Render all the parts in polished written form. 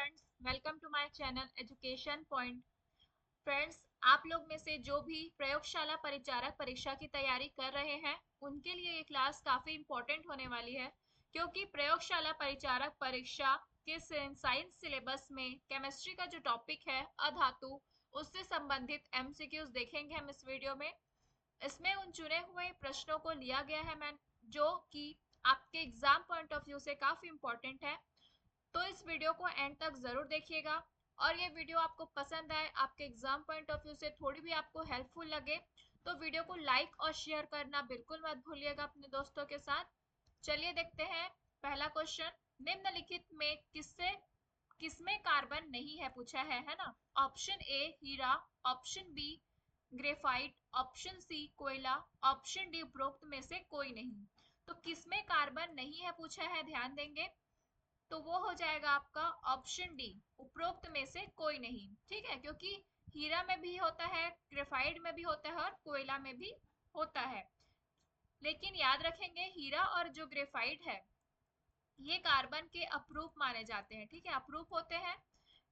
Friends, welcome to my channel education point. Friends, आप लोग में से जो भी प्रयोगशाला परिचारक परीक्षा की तैयारी कर रहे हैं उनके लिए ये क्लास काफी इम्पोर्टेंट होने वाली है, क्योंकि प्रयोगशाला परिचारक परीक्षा के साइंस सिलेबस में केमिस्ट्री का जो टॉपिक है अधातु, उससे संबंधित एमसीक्यूज देखेंगे हम इस वीडियो में। इसमें उन चुने हुए प्रश्नों को लिया गया है मैं, जो कि आपके एग्जाम पॉइंट ऑफ व्यू से काफी इम्पोर्टेंट है। तो इस वीडियो को एंड तक जरूर देखिएगा, और ये वीडियो आपको पसंद आए, आपके एग्जाम पॉइंट ऑफ व्यू से थोड़ी भी आपको हेल्पफुल लगे, तो वीडियो को लाइक और शेयर करना बिल्कुल मत भूलिएगा अपने दोस्तों के साथ। चलिए देखते हैं पहला क्वेश्चन। निम्नलिखित में किससे किसमें कार्बन नहीं है पूछा है ना। ऑप्शन ए हीरा, option B graphite, option C कोयला, ऑप्शन डी उपरोक्त में से कोई नहीं। तो किसमें कार्बन नहीं है पूछा है, ध्यान देंगे, तो वो हो जाएगा आपका ऑप्शन डी, उपरोक्त में से कोई नहीं। ठीक है, क्योंकि हीरा में भी होता है, ग्रेफाइट में भी होता है और कोयला में भी होता है। लेकिन याद रखेंगे, हीरा और जो ग्रेफाइट है ये कार्बन के अपरूप माने जाते हैं। ठीक है, अपरूप होते हैं,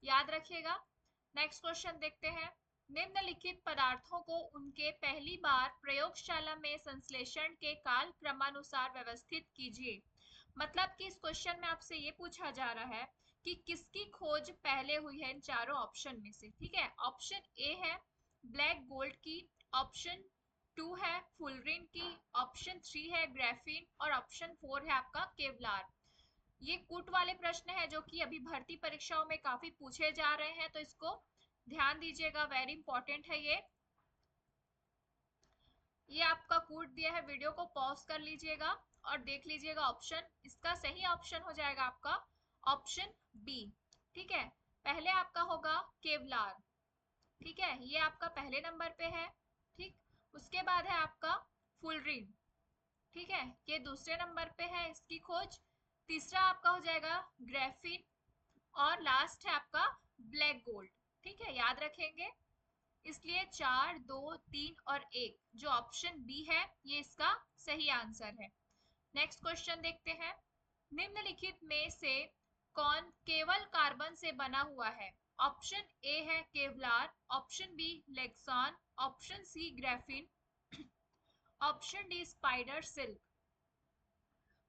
याद रखिएगा। नेक्स्ट क्वेश्चन देखते हैं। निम्नलिखित पदार्थों को उनके पहली बार प्रयोगशाला में संश्लेषण के काल क्रमानुसार व्यवस्थित कीजिए। मतलब कि इस क्वेश्चन में आपसे ये पूछा जा रहा है कि किसकी खोज पहले हुई है इन चारों ऑप्शन में से। ठीक है, ऑप्शन ए है ब्लैक गोल्ड की, ऑप्शन 2 है फुलरिन की, ऑप्शन 3 है ग्राफीन और ऑप्शन 4 है आपका केवलार। ये कूट वाले प्रश्न है जो कि अभी भर्ती परीक्षाओं में काफी पूछे जा रहे हैं, तो इसको ध्यान दीजिएगा, वेरी इंपॉर्टेंट है ये आपका कूट दिया है, वीडियो को पॉज कर लीजिएगा और देख लीजिएगा ऑप्शन। इसका सही ऑप्शन हो जाएगा आपका ऑप्शन बी। ठीक है, पहले आपका होगा केवलार। ठीक है, ये आपका पहले नंबर पे है। ठीक, उसके बाद है आपका फुलरिन। ठीक है, ये दूसरे नंबर पे है इसकी खोज। तीसरा आपका हो जाएगा ग्राफीन, और लास्ट है आपका ब्लैक गोल्ड। ठीक है, याद रखेंगे, इसलिए 4, 2, 3 और 1 जो ऑप्शन बी है ये इसका सही आंसर है। नेक्स्ट क्वेश्चन देखते हैं। निम्नलिखित में से कौन केवल कार्बन से बना हुआ है। ऑप्शन ए है Kevlar, option B Lexan, option C graphene, option D spider silk.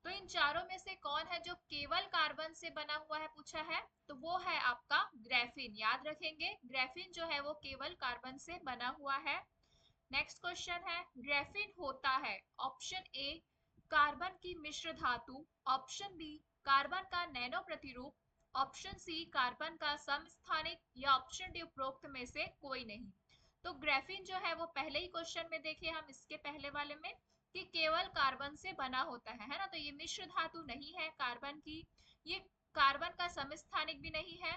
तो इन चारों में से कौन है जो केवल कार्बन से बना हुआ है पूछा है, तो वो है आपका ग्राफीन। याद रखेंगे, ग्राफीन जो है वो केवल कार्बन से बना हुआ है। नेक्स्ट क्वेश्चन है, ग्राफीन होता है ऑप्शन ए कार्बन की मिश्र धातु, ऑप्शन बी कार्बन का नैनो प्रतिरूप, ऑप्शन सी कार्बन का समस्थानिक, या ऑप्शन डी उपरोक्त में से कोई नहीं। तो ग्राफीन जो है वो पहले ही क्वेश्चन में देखे हम, इसके पहले वाले में, कि केवल कार्बन से बना होता है ना। तो ये मिश्र धातु नहीं है कार्बन की, ये कार्बन का समस्थानिक भी नहीं है,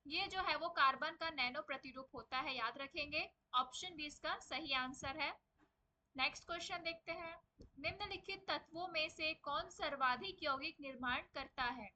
ये जो है वो कार्बन का नैनो प्रतिरूप होता है, याद रखेंगे। ऑप्शन बी इसका सही आंसर है। नेक्स्ट क्वेश्चन देखते हैं। निम्नलिखित तत्वों में से कौन सर्वाधिक यौगिक निर्माण करता है।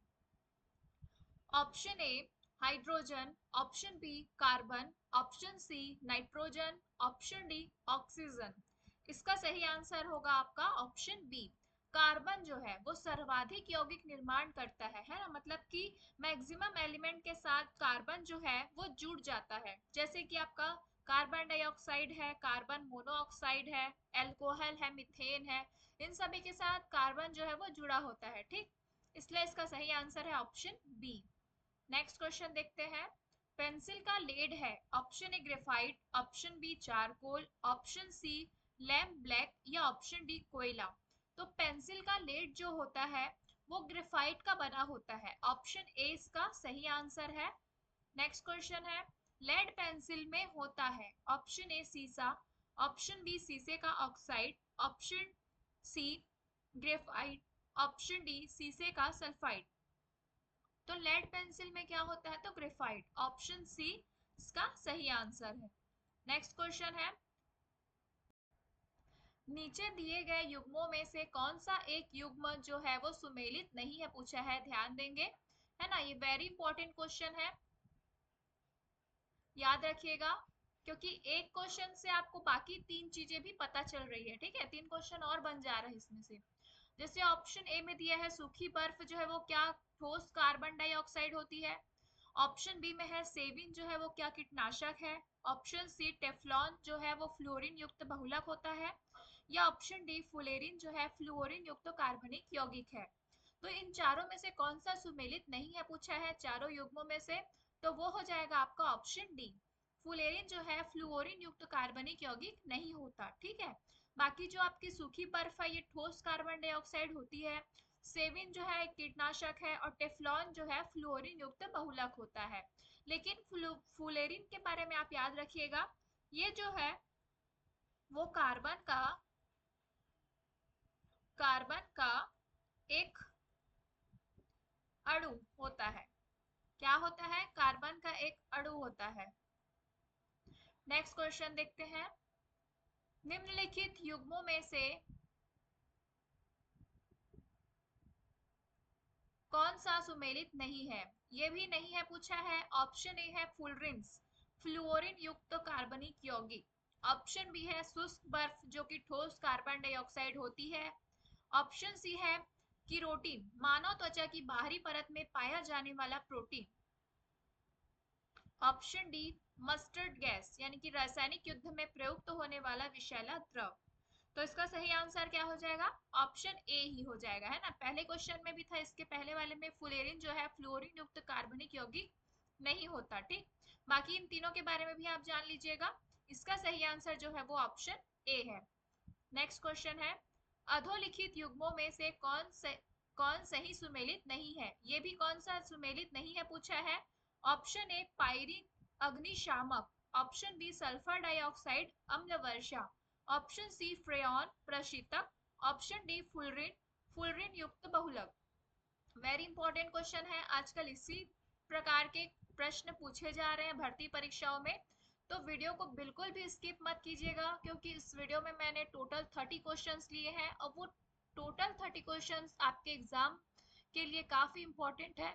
Option A hydrogen, option B carbon, option C nitrogen, option D oxygen. इसका सही आंसर होगा आपका ऑप्शन बी। कार्बन जो है वो सर्वाधिक यौगिक निर्माण करता है ना। मतलब कि मैक्सिमम एलिमेंट के साथ कार्बन जो है वो जुड़ जाता है, जैसे कि आपका कार्बन डाइऑक्साइड है, कार्बन मोनोऑक्साइड है, एल्कोहल है, मीथेन है, इन सभी के साथ कार्बन जो है वो जुड़ा होता है। ठीक, इसलिए इसका सही आंसर है ऑप्शन बी। नेक्स्ट क्वेश्चन देखते हैं। पेंसिल का लेड है option A graphite, option B charcoal, option C lamp black, या ऑप्शन डी कोयला। तो पेंसिल का लेड जो होता है वो ग्रेफाइट का बना होता है, ऑप्शन ए इसका सही आंसर है। नेक्स्ट क्वेश्चन है, लेड पेंसिल में होता है ऑप्शन ए सीसा, ऑप्शन बी शीशे का oxide, option C graphite, option D शीशे का सल्फाइड। तो लेड पेंसिल में क्या होता है, तो ग्रेफाइट, ऑप्शन सी इसका सही आंसर है। नेक्स्ट क्वेश्चन है, नीचे दिए गए युग्मों में से कौन सा एक युग्म जो है वो सुमेलित नहीं है पूछा है, ध्यान देंगे, है ना। ये वेरी इंपॉर्टेंट क्वेश्चन है, याद रखिएगा, क्योंकि एक क्वेश्चन से आपको बाकी तीन चीजें भी पता चल रही है। ठीक है, तीन क्वेश्चन और बन जा रहे हैं इसमें से। जैसे ऑप्शन ए में दिया है सूखी बर्फ जो है वो क्या ठोस कार्बन डाइऑक्साइड होती है, ऑप्शन बी में है सेविन जो है वो क्या कीटनाशक है। ऑप्शन सी टेफ्लॉन जो है वो फ्लोरीन युक्त बहुलक होता है। या ऑप्शन डी फुलेरिन जो है फ्लोरीन युक्त कार्बनिक यौगिक है। तो इन चारों में से कौन सा सुमेलित नहीं है पूछा है चारों युग्मों में से, तो वो हो जाएगा आपका ऑप्शन डी। फुलेरिन जो है फ्लोरीन युक्त कार्बनिक यौगिक नहीं होता। ठीक है, बाकी जो आपकी सूखी बर्फ है ये ठोस कार्बन डाइऑक्साइड होती है। सेविन जो है एक कीटनाशक है और टेफ्लॉन जो है फ्लोरीन युक्त बहुलक होता है। लेकिन फुलेरिन के बारे में आप याद रखिएगा, ये जो है वो कार्बन का एक अणु होता है। क्या होता है? कार्बन का एक अणु होता है। नेक्स्ट क्वेश्चन देखते हैं, निम्नलिखित युग्मों में से कौन सा सुमेलित नहीं है? ये भी नहीं है पूछा है। ऑप्शन ए है फुलरिन्स, फ्लूओरिन युक्त कार्बनिक यौगिक। ऑप्शन बी है शुष्क बर्फ जो कि ठोस कार्बन डाइऑक्साइड होती है। ऑप्शन सी है कीरोटिन, मानव त्वचा की बाहरी परत में पाया जाने वाला protein. Option D mustard gas यानी कि रासायनिक युद्ध में प्रयुक्त होने वाला विषैला द्रव। तो इसका सही आंसर क्या हो जाएगा? ऑप्शन ए ही हो जाएगा, है ना। पहले क्वेश्चन में भी था, इसके पहले वाले में फुलेरिन जो है फ्लोरीन युक्त कार्बनिक यौगिक नहीं होता। ठीक, बाकी इन तीनों के बारे में भी आप जान लीजिएगा। इसका सही आंसर जो है वो ऑप्शन ए है। नेक्स्ट क्वेश्चन है, अधोलिखित युग्मों में से कौन सही सुमेलित नहीं है? ये भी कौन सा सुमेलित नहीं है पूछा है। ऑप्शन ए पायरीन अग्निशामक। ऑप्शन बी सल्फर डाइऑक्साइड अम्ल वर्षा। ऑप्शन सी फ्रेयॉन प्रशीतक। ऑप्शन डी फुलरिन युक्त बहुलक। वेरी इंपॉर्टेंट क्वेश्चन है, आजकल इसी प्रकार के प्रश्न पूछे जा रहे हैं भर्ती परीक्षाओं में। तो वीडियो को बिल्कुल भी स्किप मत कीजिएगा, क्योंकि इस वीडियो में मैंने टोटल 30 क्वेश्चंस लिए हैं और वो टोटल 30 क्वेश्चंस आपके एग्जाम के लिए काफी इंपॉर्टेंट है।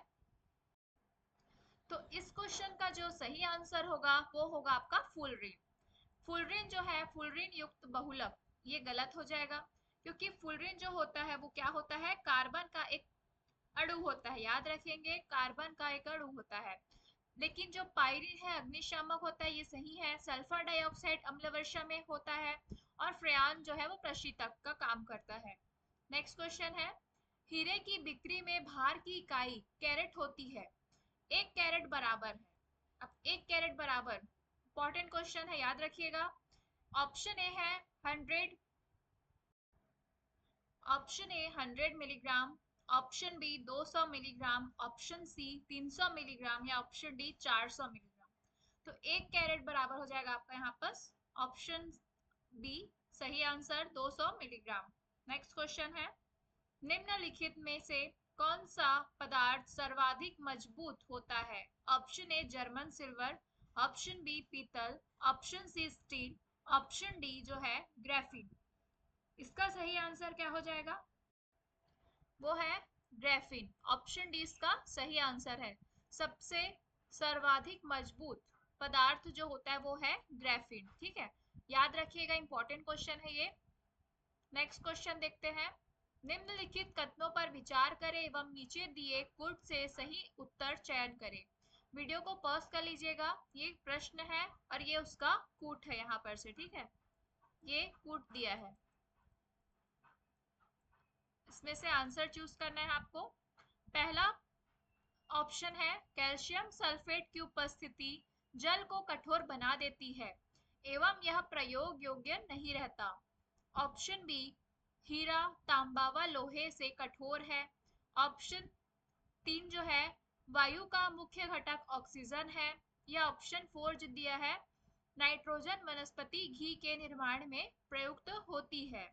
तो इस क्वेश्चन का जो सही आंसर होगा वो होगा आपका फुलरिन। फुलरिन जो है फुलरिन युक्त बहुलक, ये गलत हो जाएगा, क्योंकि फुलरिन जो होता है वो क्या होता है? कार्बन का एक अणु होता है। याद रखेंगे, कार्बन का एक अणु होता है। लेकिन जो पायरीन है अग्निशामक होता है, ये सही है। सल्फर डाइऑक्साइड अम्ल वर्षा में होता है। और फ्रेयान जो है वो प्रशीतक का काम करता है। नेक्स्ट क्वेश्चन है, हीरे की बिक्री में भार की इकाई कैरेट होती है। एक कैरेट बराबर है, अब एक कैरेट बराबर इंपॉर्टेंट क्वेश्चन है, याद रखिएगा। ऑप्शन ए है 100, option A 100 milligram. Option B 200 milligram. Option C 300 milligram. या ऑप्शन डी 400 मिलीग्राम। तो एक कैरेट बराबर हो जाएगा आपका यहाँ पर ऑप्शन बी सही आंसर 200 मिलीग्राम। नेक्स्ट क्वेश्चन है, निम्नलिखित में से कौन सा पदार्थ सर्वाधिक मजबूत होता है? Option A German silver. Option B पीतल। Option C steel. Option D जो है ग्रेफिन। इसका सही आंसर क्या हो जाएगा? वो है ग्रेफिन। ऑप्शन डी इसका सही आंसर है। सबसे सर्वाधिक मजबूत पदार्थ जो होता है वो है ग्रेफिन। ठीक है, याद रखिएगा, इंपॉर्टेंट क्वेश्चन है ये। नेक्स्ट क्वेश्चन देखते हैं, निम्नलिखित कथनों पर विचार करें एवं नीचे दिए कूट से सही उत्तर चयन करें। वीडियो को पॉज कर लीजिएगा, ये प्रश्न है और ये उसका कूट है यहाँ पर से। ठीक है, ये कूट दिया है, इसमें से आंसर चूज करना है आपको। पहला ऑप्शन है कैल्शियम सल्फेट की उपस्थिति जल को कठोर बना देती है एवं यह प्रयोग योग्य नहीं रहता। ऑप्शन बी हीरा तांबा व लोहे से कठोर है। ऑप्शन 3 जो है वायु का मुख्य घटक ऑक्सीजन है। या ऑप्शन 4 जो दिया है नाइट्रोजन वनस्पति घी के निर्माण में प्रयुक्त होती है।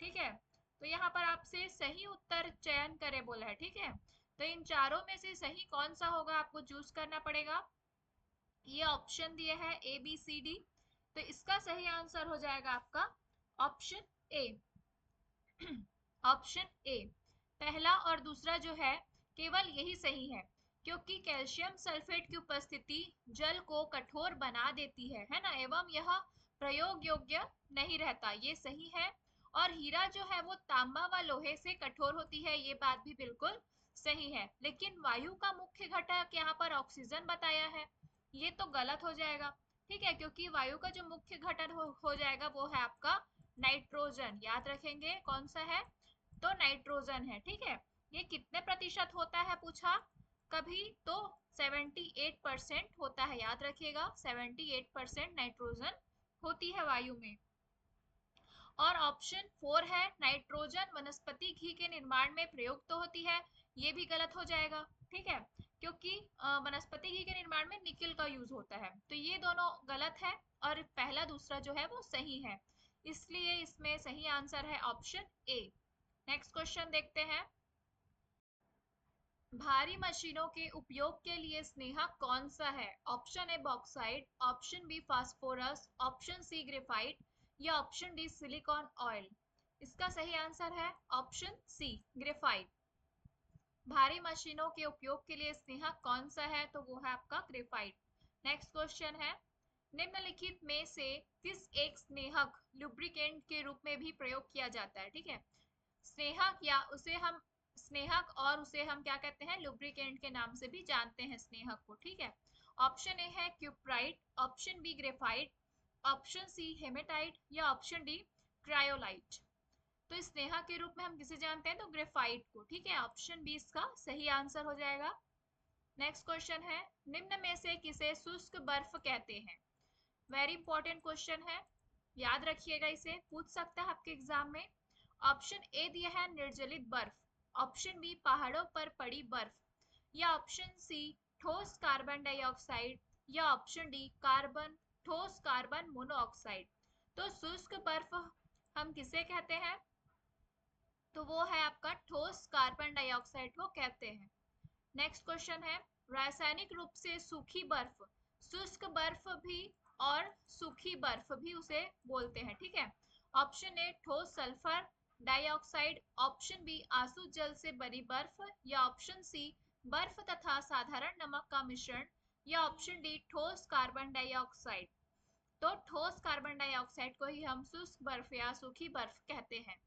ठीक है, तो यहाँ पर आपसे सही उत्तर चयन करें बोला है। ठीक है, तो इन चारों में से सही कौन सा होगा आपको चूज करना पड़ेगा। ये ऑप्शन दिए है ए बी सी डी, तो इसका सही आंसर हो जाएगा आपका ऑप्शन ए। ऑप्शन ए, पहला और दूसरा जो है केवल यही सही है, क्योंकि कैल्शियम सल्फेट की उपस्थिति जल को कठोर बना देती है ना, एवं यह प्रयोग योग्य नहीं रहता, ये सही है। और हीरा जो है वो तांबा व लोहे से कठोर होती है, ये बात भी बिल्कुल सही है, लेकिन वायु का मुख्य घटक यहाँ पर ऑक्सीजन बताया है, ये तो गलत हो जाएगा। ठीक है, क्योंकि वायु का जो मुख्य घटक हो जाएगा वो है आपका नाइट्रोजन। याद रखेंगे कौन सा है, तो नाइट्रोजन है। ठीक है, ये कितने प्रतिशत होता है पूछा कभी, तो 78% होता है। याद रखिएगा 78% नाइट्रोजन होती है वायु में। और ऑप्शन 4 है नाइट्रोजन वनस्पति घी के निर्माण में प्रयुक्त होती है, ये भी गलत हो जाएगा। ठीक है, क्योंकि वनस्पति घी के निर्माण में निकेल का यूज होता है, तो ये दोनों गलत है और पहला दूसरा जो है वो सही है, इसलिए इसमें सही आंसर है ऑप्शन ए। नेक्स्ट क्वेश्चन देखते हैं। भारी मशीनों के उपयोग के लिए स्नेहक कौन सा है? Option A bauxite, option B phosphorus, option C graphite या ऑप्शन डी सिलिकॉन ऑयल। इसका सही आंसर है ऑप्शन सी ग्रेफाइट। भारी मशीनों के उपयोग के लिए स्नेहक कौन सा है, तो वो है आपका ग्रेफाइट। नेक्स्ट क्वेश्चन है, निम्नलिखित में से किस एक स्नेहक लुब्रिकेंट के रूप में भी प्रयोग किया जाता है? ठीक है, स्नेहक या उसे हम स्नेहक और उसे हम क्या कहते हैं, लुब्रिकेंट के नाम से भी जानते हैं स्नेहक को। ठीक है, ऑप्शन ए है cuprite, option B graphite, option C hematite या ऑप्शन डी क्रायोलाइट। तो इस स्नेहा के रूप में हम किसे जानते हैं, तो ग्रेफाइट को। ठीक है, ऑप्शन बी इसका सही आंसर हो जाएगा। नेक्स्ट क्वेश्चन है, निम्न में से किसे शुष्क बर्फ कहते हैं? वेरी इंपॉर्टेंट क्वेश्चन है, याद रखिएगा, इसे पूछ सकता है आपके एग्जाम में। ऑप्शन ए दिया है निर्जलित बर्फ, ऑप्शन बी पहाड़ों पर पड़ी बर्फ या ऑप्शन सी ठोस कार्बन डाइऑक्साइड या ऑप्शन डी कार्बन ठोस कार्बन मोनोऑक्साइड। तो शुष्क बर्फ हम किसे कहते हैं, तो वो है आपका ठोस कार्बन डाइऑक्साइड को कहते हैं। नेक्स्ट क्वेश्चन है, रासायनिक रूप से सूखी बर्फ, शुष्क बर्फ भी और सूखी बर्फ भी उसे बोलते हैं। ठीक है, ऑप्शन ए ठोस सल्फर डाइऑक्साइड, ऑप्शन बी आंसू जल से बनी बर्फ या ऑप्शन सी बर्फ तथा साधारण नमक का मिश्रण या ऑप्शन डी ठोस कार्बन डाइऑक्साइड। तो ठोस कार्बन डाइऑक्साइड को ही हम शुष्क बर्फ या सूखी बर्फ कहते हैं।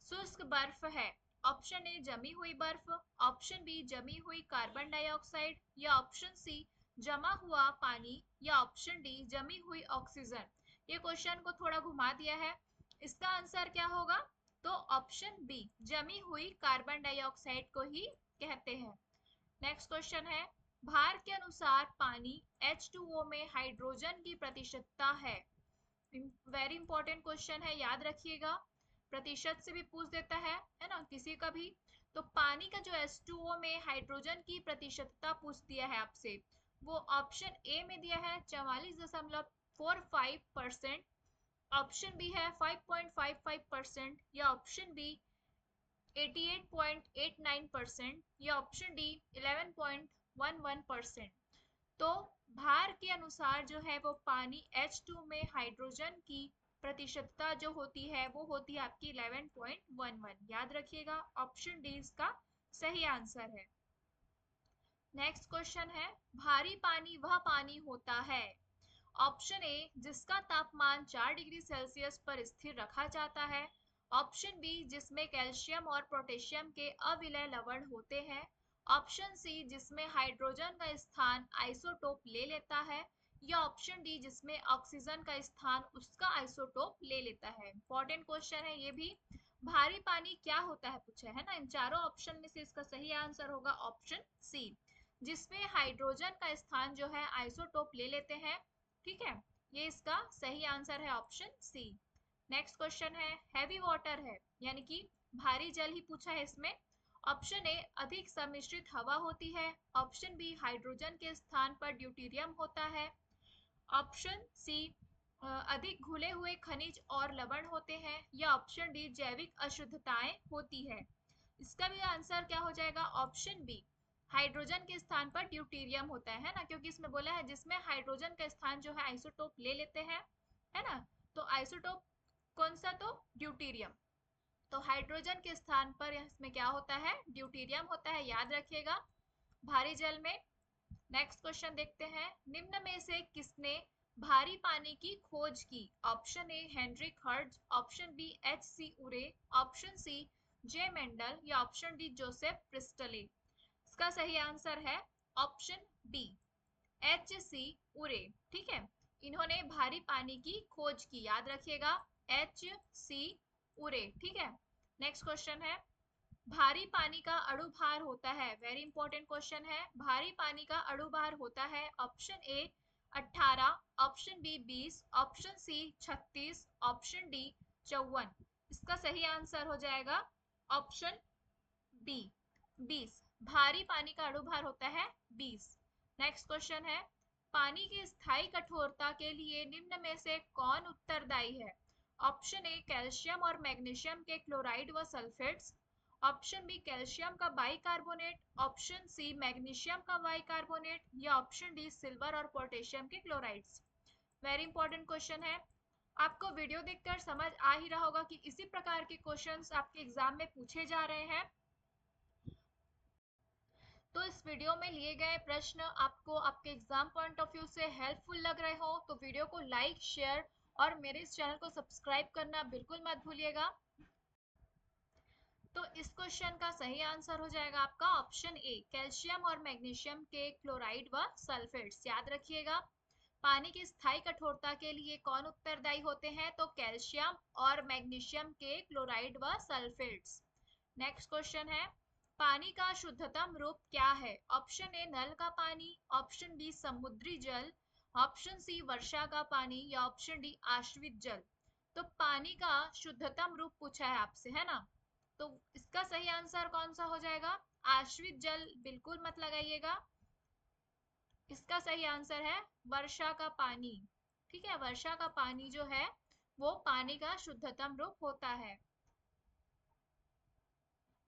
शुष्क बर्फ है ऑप्शन ए जमी हुई बर्फ, ऑप्शन बी जमी हुई कार्बन डाइऑक्साइड या ऑप्शन सी जमा हुआ पानी या ऑप्शन डी जमी हुई ऑक्सीजन। ये क्वेश्चन को थोड़ा घुमा दिया है, इसका आंसर क्या होगा, तो ऑप्शन बी जमी हुई कार्बन डाइऑक्साइड को ही कहते हैं। नेक्स्ट क्वेश्चन है, भार के अनुसार पानी H2O में हाइड्रोजन की प्रतिशतता है। वेरी इंपॉर्टेंट क्वेश्चन है, याद रखिएगा, प्रतिशत से भी पूछ देता है ना किसी का भी। तो पानी का जो H2O में हाइड्रोजन की प्रतिशतता पूछ दिया है आपसे, वो ऑप्शन ए में दिया है 44.45%, ऑप्शन बी है 5.55% या ऑप्शन बी 88.89% या ऑप्शन डी 11.11%। तो भार के अनुसार जो है वो पानी H2 में हाइड्रोजन की प्रतिशतता जो होती है वो होती है आपकी 11.11। याद रखिएगा ऑप्शन डी इसका सही आंसर है। नेक्स्ट क्वेश्चन है, भारी पानी वह पानी होता है, ऑप्शन ए जिसका तापमान 4 डिग्री सेल्सियस पर स्थिर रखा जाता है, ऑप्शन बी जिसमें कैल्शियम और पोटेशियम के अविलय लवण होते हैं, ऑप्शन सी जिसमें हाइड्रोजन का स्थान आइसोटोप ले लेता है या ऑप्शन डी जिसमें ऑक्सीजन का स्थान उसका आइसोटोप ले लेता है। इंपॉर्टेंट क्वेश्चन है ये भी, भारी पानी क्या होता है पूछा है ना। इन चारों ऑप्शन में से इसका सही आंसर होगा ऑप्शन सी, जिसमें हाइड्रोजन का स्थान जो है आइसोटोप ले लेते हैं। ठीक है, ये इसका सही आंसर है ऑप्शन सी। नेक्स्ट क्वेश्चन है, हैवी वाटर है यानी कि भारी जल ही पूछा है इसमें। ऑप्शन ए अधिक सम्मिश्रित हवा होती है, ऑप्शन बी हाइड्रोजन के स्थान पर ड्यूटेरियम होता है, ऑप्शन सी अधिक घुले हुए खनिज और लवण होते हैं या ऑप्शन डी जैविक अशुद्धताएं होती है। इसका भी आंसर क्या हो जाएगा, ऑप्शन बी हाइड्रोजन के स्थान पर ड्यूटेरियम होता है ना, क्योंकि इसमें बोला है जिसमें हाइड्रोजन का स्थान जो है आइसोटोप ले लेते हैं, है ना। तो आइसोटोप कौन सा, तो ड्यूटेरियम। तो हाइड्रोजन के स्थान पर इसमें क्या होता है, ड्यूटेरियम होता है, याद रखिएगा भारी जल में। नेक्स्ट क्वेश्चन देखते हैं, निम्न में से किसने भारी पानी की खोज की, option A Heinrich Hertz, option B H.C. Urey, option C J Mendel या ऑप्शन डी जोसेफ प्रिस्टले। इसका सही आंसर है ऑप्शन बी, एच सी उरे। ठीक है, इन्होंने भारी पानी की खोज की, याद रखिएगा, एच सी उरे। ठीक है, नेक्स्ट क्वेश्चन है, भारी पानी का अणु भार होता है, वेरी इंपॉर्टेंट क्वेश्चन है, भारी पानी का अणु भार होता है, option A 18, option B 20, option C 36, option D 54। इसका सही आंसर हो जाएगा ऑप्शन बी 20। भारी पानी का अणु भार होता है 20। नेक्स्ट क्वेश्चन है, पानी की स्थायी कठोरता के लिए निम्न में से कौन उत्तरदायी है? ऑप्शन ए कैल्शियम और मैग्नीशियम के क्लोराइड व सल्फेट्स, ऑप्शन बी कैल्शियम का बाइकार्बोनेट, ऑप्शन सी मैग्नीशियम का बाइकार्बोनेट, या ऑप्शन डी सिल्वर और पोटेशियम के क्लोराइड्स। वेरी इंपॉर्टेंट क्वेश्चन है, आपको वीडियो देखकर समझ आ ही रहा होगा कि इसी प्रकार के क्वेश्चंस आपके एग्जाम में पूछे जा रहे हैं। तो इस वीडियो में लिए गए प्रश्न आपको आपके एग्जाम पॉइंट ऑफ व्यू से हेल्पफुल लग रहे हो तो वीडियो को लाइक, शेयर और मेरे इस चैनल को सब्सक्राइब करना बिल्कुल मत भूलिएगा। तो इस क्वेश्चन का सही आंसर हो जाएगा आपका ऑप्शन ए, कैल्शियम और मैग्नीशियम के क्लोराइड व सल्फेट्स। याद रखिएगा, पानी की स्थायी कठोरता के लिए कौन उत्तरदायी होते हैं? तो कैल्शियम और मैग्नीशियम के क्लोराइड व सल्फेट्स। नेक्स्ट क्वेश्चन है, पानी का शुद्धतम रूप क्या है? ऑप्शन ए नल का पानी, ऑप्शन बी समुद्री जल, ऑप्शन सी वर्षा का पानी, या ऑप्शन डी आश्रित जल। तो पानी का शुद्धतम रूप पूछा है आपसे, है ना? तो इसका सही आंसर कौन सा हो जाएगा? आश्रित जल बिल्कुल मत लगाइएगा, इसका सही आंसर है वर्षा का पानी। ठीक है, वर्षा का पानी जो है वो पानी का शुद्धतम रूप होता है।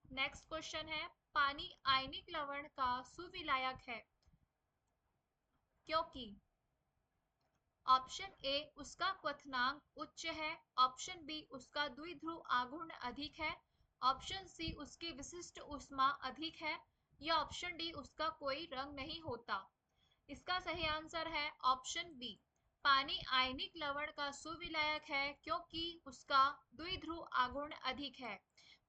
नेक्स्ट क्वेश्चन है, पानी आयनिक लवण का सुविलायक है क्योंकि ऑप्शन ए उसका क्वथनांक उच्च है, ऑप्शन बी उसका द्विध्रुव आघूर्ण अधिक है, ऑप्शन सी उसकी विशिष्ट ऊष्मा अधिक है, या ऑप्शन डी उसका कोई रंग नहीं होता। इसका सही आंसर है ऑप्शन बी, पानी आयनिक लवण का सुविलायक है क्योंकि उसका द्विध्रुव आघूर्ण अधिक है।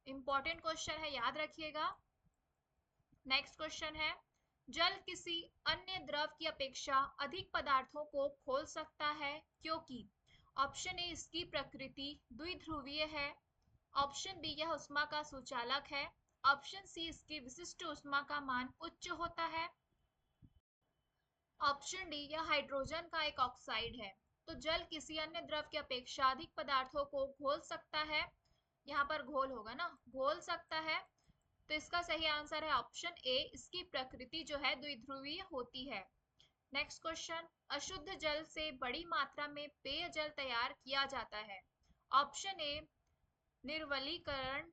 इंपॉर्टेंट क्वेश्चन है, याद रखिएगा। नेक्स्ट क्वेश्चन है, जल किसी अन्य द्रव की अपेक्षा अधिक पदार्थों को खोल सकता है क्योंकि ऑप्शन ए इसकी प्रकृति द्विध्रुवीय है, ऑप्शन बी यह ऊष्मा का सुचालक है, ऑप्शन सी इसकी विशिष्ट ऊष्मा का मान उच्च होता है, ऑप्शन डी यह हाइड्रोजन का एक ऑक्साइड है। तो जल किसी अन्य द्रव की अपेक्षा अधिक पदार्थों को घोल सकता है, यहाँ पर घोल होगा ना, घोल सकता है। तो इसका सही आंसर है ऑप्शन ए, इसकी प्रकृति जो है द्विध्रुवीय होती है। नेक्स्ट क्वेश्चन, अशुद्ध जल से बड़ी मात्रा में पेयजल तैयार किया जाता है। ऑप्शन ए निर्वलीकरण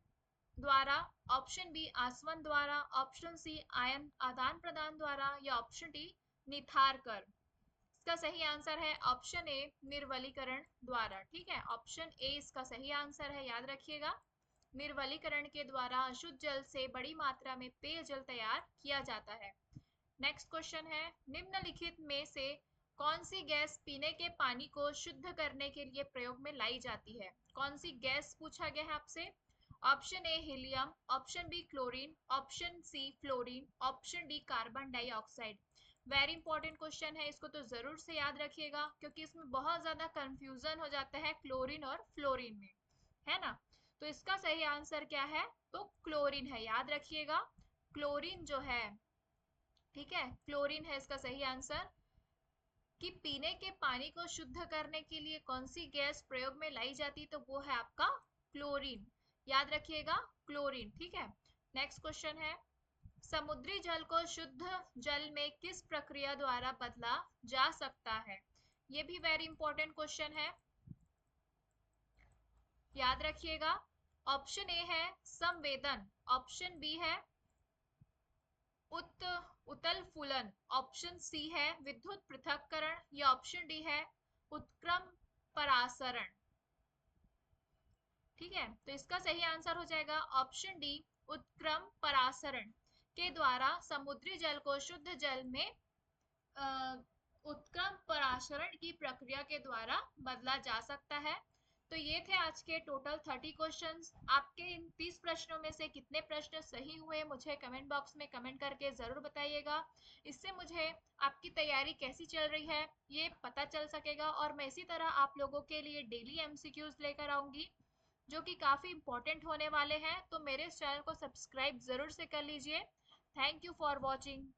द्वारा, ऑप्शन बी आसवन द्वारा, ऑप्शन सी आयन आदान प्रदान द्वारा, या ऑप्शन डी निथार कर। इसका सही आंसर है ऑप्शन ए निर्वलीकरण द्वारा। ठीक है, ऑप्शन ए इसका सही आंसर है, याद रखिएगा, निर्वलीकरण के द्वारा अशुद्ध जल से बड़ी मात्रा में पेयजल तैयार किया जाता है। नेक्स्ट क्वेश्चन है, निम्नलिखित में से कौन सी गैस पीने के पानी को शुद्ध करने के लिए प्रयोग में लाई जाती है? कौन सी गैस पूछा गया है आपसे? Option A helium, option B chlorine, option C fluorine, option D carbon dioxide. Very important question है, इसको तो जरूर से याद रखिएगा क्योंकि इसमें बहुत ज्यादा कंफ्यूजन हो जाता है क्लोरीन और फ्लोरीन में, है ना? तो इसका सही आंसर क्या है? तो क्लोरीन है, याद रखिएगा, क्लोरीन जो है, ठीक है, क्लोरीन है इसका सही आंसर। कि पीने के पानी को शुद्ध करने के लिए कौन सी गैस प्रयोग में लाई जाती, तो वो है आपका क्लोरीन। याद रखिएगा, क्लोरीन। ठीक है, नेक्स्ट क्वेश्चन है, समुद्री जल को शुद्ध जल में किस प्रक्रिया द्वारा बदला जा सकता है? ये भी वेरी इंपॉर्टेंट क्वेश्चन है, याद रखिएगा। ऑप्शन ए है संवेदन, ऑप्शन बी है उत्तल फूलन, ऑप्शन सी है विद्युत पृथक्करण, या ऑप्शन डी है उत्क्रम परासरण। ठीक है, तो इसका सही आंसर हो जाएगा ऑप्शन डी, उत्क्रम परासरण के द्वारा समुद्री जल को शुद्ध जल में उत्क्रम परासरण की प्रक्रिया के द्वारा बदला जा सकता है। तो ये थे आज के टोटल 30 क्वेश्चंस। आपके इन 30 प्रश्नों में से कितने प्रश्न सही हुए मुझे कमेंट बॉक्स में कमेंट करके ज़रूर बताइएगा। इससे मुझे आपकी तैयारी कैसी चल रही है ये पता चल सकेगा, और मैं इसी तरह आप लोगों के लिए डेली एमसीक्यूज लेकर आऊँगी जो कि काफ़ी इंपॉर्टेंट होने वाले हैं। तो मेरे इस चैनल को सब्सक्राइब ज़रूर से कर लीजिए। Thank you for watching.